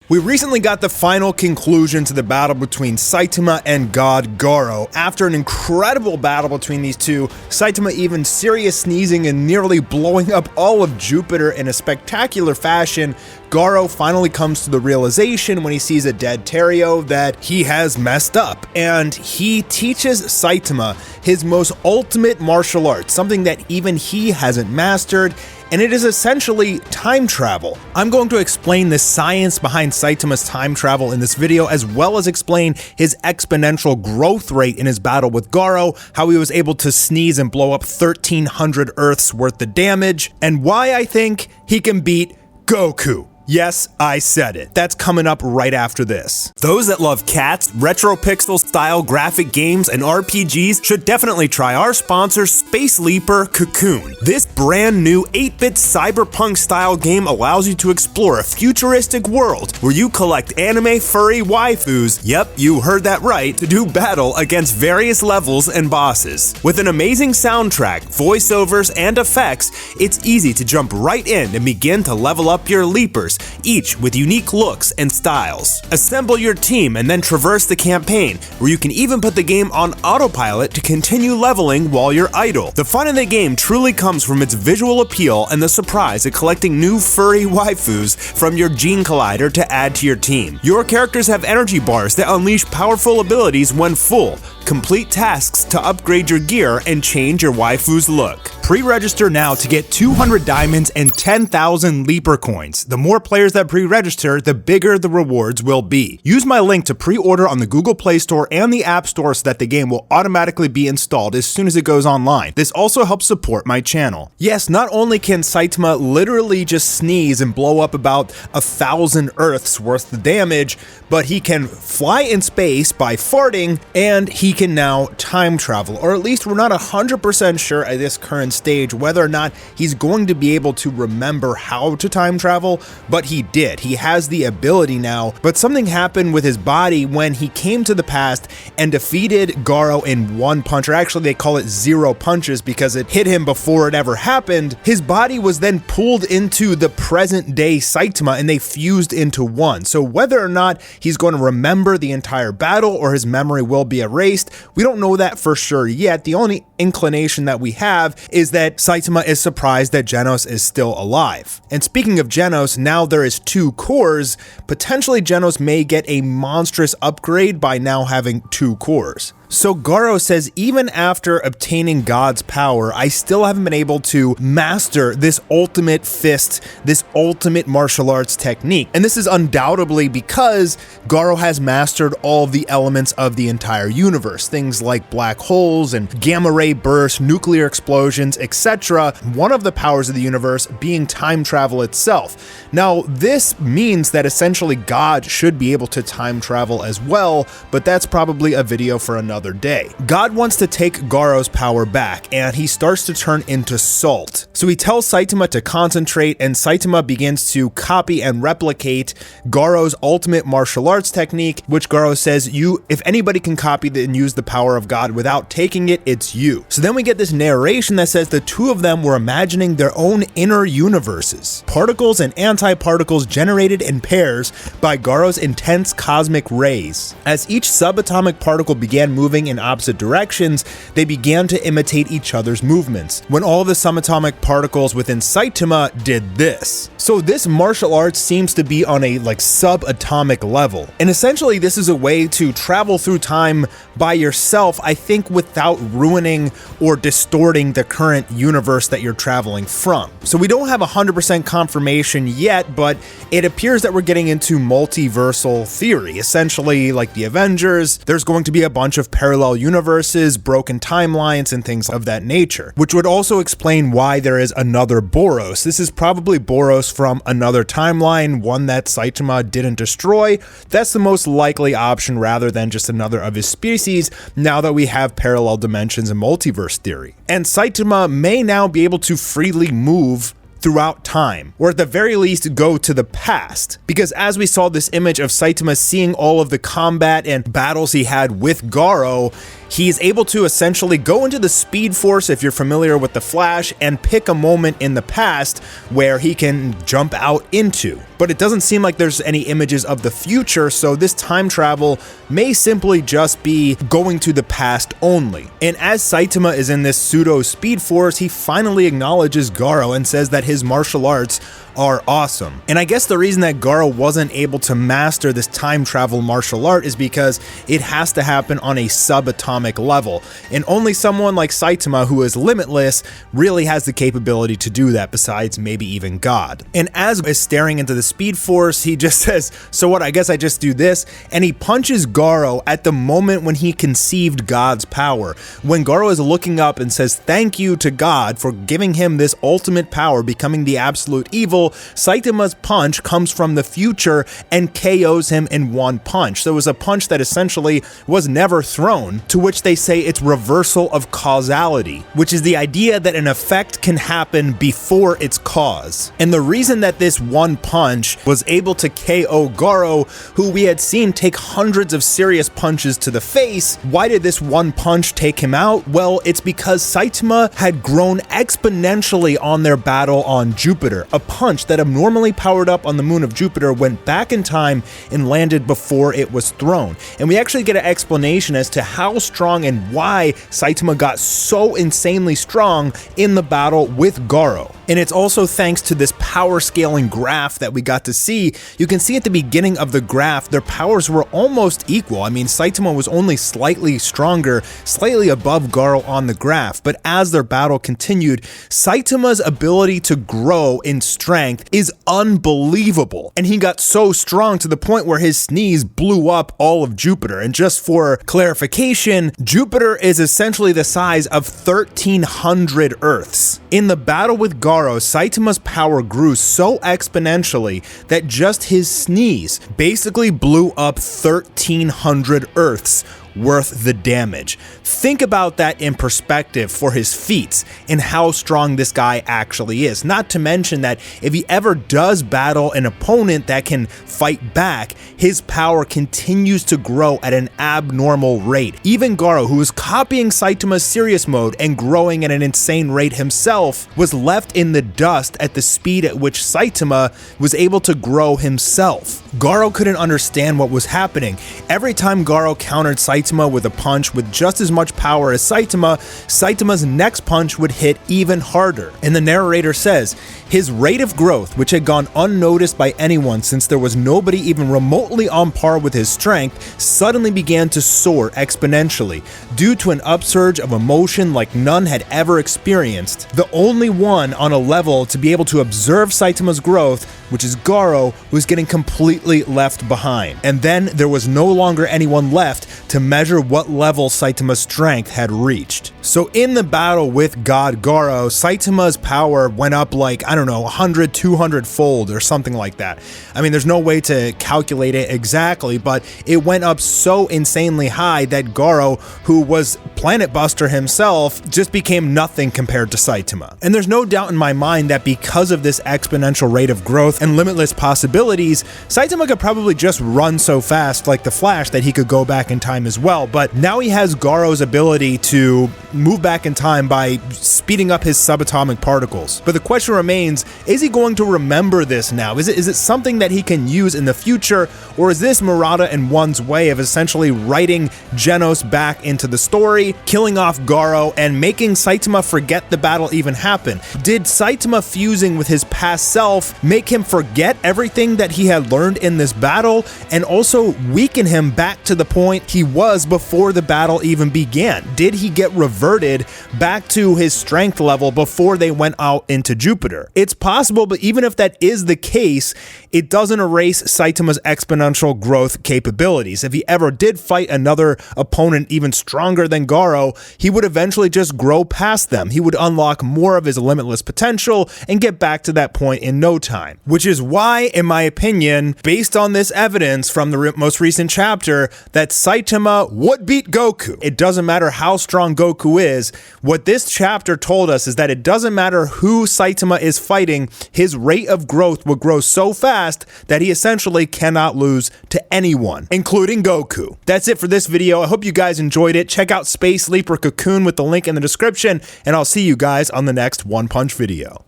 We recently got the final conclusion to the battle between Saitama and God Garo. After an incredible battle between these two, Saitama even serious sneezing and nearly blowing up all of Jupiter in a spectacular fashion, Garo finally comes to the realization when he sees a dead Terrio that he has messed up, and he teaches Saitama his most ultimate martial art, something that even he hasn't mastered, and it is essentially time travel. I'm going to explain the science behind Saitama's time travel in this video, as well as explain his exponential growth rate in his battle with Garo, how he was able to sneeze and blow up 1,300 Earths worth of damage, and why I think he can beat Goku. Yes, I said it. That's coming up right after this. Those that love cats, retro pixel style graphic games, and RPGs should definitely try our sponsor, Space Leaper Cocoon. This brand new 8-bit cyberpunk style game allows you to explore a futuristic world where you collect anime furry waifus, yep, you heard that right, to do battle against various levels and bosses. With an amazing soundtrack, voiceovers, and effects, it's easy to jump right in and begin to level up your leapers, each with unique looks and styles. Assemble your team and then traverse the campaign, where you can even put the game on autopilot to continue leveling while you're idle. The fun in the game truly comes from its visual appeal and the surprise of collecting new furry waifus from your Gene Collider to add to your team. Your characters have energy bars that unleash powerful abilities when full. Complete tasks to upgrade your gear and change your waifu's look. Pre-register now to get 200 diamonds and 10,000 Leaper coins. The more players that pre-register, the bigger the rewards will be. Use my link to pre-order on the Google Play Store and the App Store so that the game will automatically be installed as soon as it goes online. This also helps support my channel. Yes, not only can Saitama literally just sneeze and blow up about 1,000 Earths worth of damage, but he can fly in space by farting, and he can now time travel, or at least we're not 100% sure at this current stage whether or not he's going to be able to remember how to time travel, but he did. He has the ability now, but something happened with his body when he came to the past and defeated Garo in one punch, or actually they call it 0 punches because it hit him before it ever happened. His body was then pulled into the present day Saitama and they fused into one. So whether or not he's going to remember the entire battle or his memory will be erased, we don't know that for sure yet. The only inclination that we have is that Saitama is surprised that Genos is still alive. And speaking of Genos, now there is 2 cores. Potentially Genos may get a monstrous upgrade by now having 2 cores. So Garo says, even after obtaining God's power, I still haven't been able to master this ultimate fist, this ultimate martial arts technique. And this is undoubtedly because Garo has mastered all of the elements of the entire universe. Things like black holes and gamma ray bursts, nuclear explosions, etc. One of the powers of the universe being time travel itself. Now, this means that essentially God should be able to time travel as well, but that's probably a video for another day. God wants to take Garo's power back, and he starts to turn into salt. So he tells Saitama to concentrate, and Saitama begins to copy and replicate Garo's ultimate martial arts technique, which Garo says, if anybody can copy and use the power of God without taking it, it's you. So then we get this narration that says the two of them were imagining their own inner universes, particles and antiparticles generated in pairs by Garo's intense cosmic rays. As each subatomic particle began moving in opposite directions, they began to imitate each other's movements, when all the subatomic particles within Saitama did this. So this martial arts seems to be on a subatomic level. And essentially this is a way to travel through time by yourself, I think, without ruining or distorting the current universe that you're traveling from. So we don't have 100% confirmation yet, but it appears that we're getting into multiversal theory. Essentially, like the Avengers, there's going to be a bunch of parallel universes, broken timelines, and things of that nature, which would also explain why there is another Boros. This is probably Boros from another timeline, one that Saitama didn't destroy. That's the most likely option rather than just another of his species, now that we have parallel dimensions and multiverse theory. And Saitama may now be able to freely move throughout time, or at the very least go to the past, because as we saw this image of Saitama seeing all of the combat and battles he had with Garo, He is able to essentially go into the Speed Force, if you're familiar with the Flash, and pick a moment in the past where he can jump out into. But it doesn't seem like there's any images of the future, so this time travel may simply just be going to the past only. And as Saitama is in this pseudo Speed Force, he finally acknowledges Garo and says that his martial arts are awesome. And I guess the reason that Garo wasn't able to master this time travel martial art is because it has to happen on a subatomic level, and only someone like Saitama, who is limitless, really has the capability to do that, besides maybe even God. And as is staring into the Speed Force, he just says, so what, I guess I just do this, and he punches Garo at the moment when he conceived God's power. When Garo is looking up and says thank you to God for giving him this ultimate power, becoming the absolute evil, Saitama's punch comes from the future and KOs him in one punch. So it was a punch that essentially was never thrown, to which they say it's reversal of causality, which is the idea that an effect can happen before its cause. And the reason that this one punch was able to KO Garo, who we had seen take hundreds of serious punches to the face, why did this one punch take him out? Well, it's because Saitama had grown exponentially on their battle on Jupiter. A punch that abnormally powered up on the moon of Jupiter went back in time and landed before it was thrown. And we actually get an explanation as to how strong and why Saitama got so insanely strong in the battle with Garo. And it's also thanks to this power scaling graph that we got to see. You can see at the beginning of the graph, their powers were almost equal. I mean, Saitama was only slightly stronger, slightly above Garo on the graph. But as their battle continued, Saitama's ability to grow in strength is unbelievable. And he got so strong to the point where his sneeze blew up all of Jupiter. And just for clarification, Jupiter is essentially the size of 1,300 Earths. In the battle with Garo, Saitama's power grew so exponentially that just his sneeze basically blew up 1,300 Earths worth the damage. Think about that in perspective for his feats and how strong this guy actually is. Not to mention that if he ever does battle an opponent that can fight back, his power continues to grow at an abnormal rate. Even Garo, who was copying Saitama's serious mode and growing at an insane rate himself, was left in the dust at the speed at which Saitama was able to grow himself. Garo couldn't understand what was happening. Every time Garo countered Saitama with a punch with just as much power as Saitama's next punch would hit even harder. And the narrator says, his rate of growth, which had gone unnoticed by anyone since there was nobody even remotely on par with his strength, suddenly began to soar exponentially due to an upsurge of emotion like none had ever experienced. The only one on a level to be able to observe Saitama's growth, which is Garo, was getting completely left behind. And then there was no longer anyone left to measure what level Saitama's strength had reached. So in the battle with God Garo, Saitama's power went up like, 100, 200 fold or something like that. I mean, there's no way to calculate it exactly, but it went up so insanely high that Garo, who was Planet Buster himself, just became nothing compared to Saitama. And there's no doubt in my mind that because of this exponential rate of growth and limitless possibilities, Saitama could probably just run so fast like the Flash that he could go back in time as well. But now he has Garo's ability to move back in time by speeding up his subatomic particles. But the question remains, is he going to remember this now? Is it something that he can use in the future, or is this Murata and One's way of essentially writing Genos back into the story, killing off Garo, and making Saitama forget the battle even happened? Did Saitama fusing with his past self make him forget everything that he had learned in this battle, and also weaken him back to the point he was before the battle even began? Did he get reverted back to his strength level before they went out into Jupiter? It's possible, but even if that is the case, it doesn't erase Saitama's exponential growth capabilities. If he ever did fight another opponent even stronger than Garo, he would eventually just grow past them. He would unlock more of his limitless potential and get back to that point in no time. Which is why, in my opinion, based on this evidence from the most recent chapter, that Saitama would beat Goku. It doesn't matter how strong Goku is. What this chapter told us is that it doesn't matter who Saitama is fighting, his rate of growth will grow so fast fast that he essentially cannot lose to anyone, including Goku. That's it for this video. I hope you guys enjoyed it. Check out Space Leap or Cocoon with the link in the description, and I'll see you guys on the next One Punch video.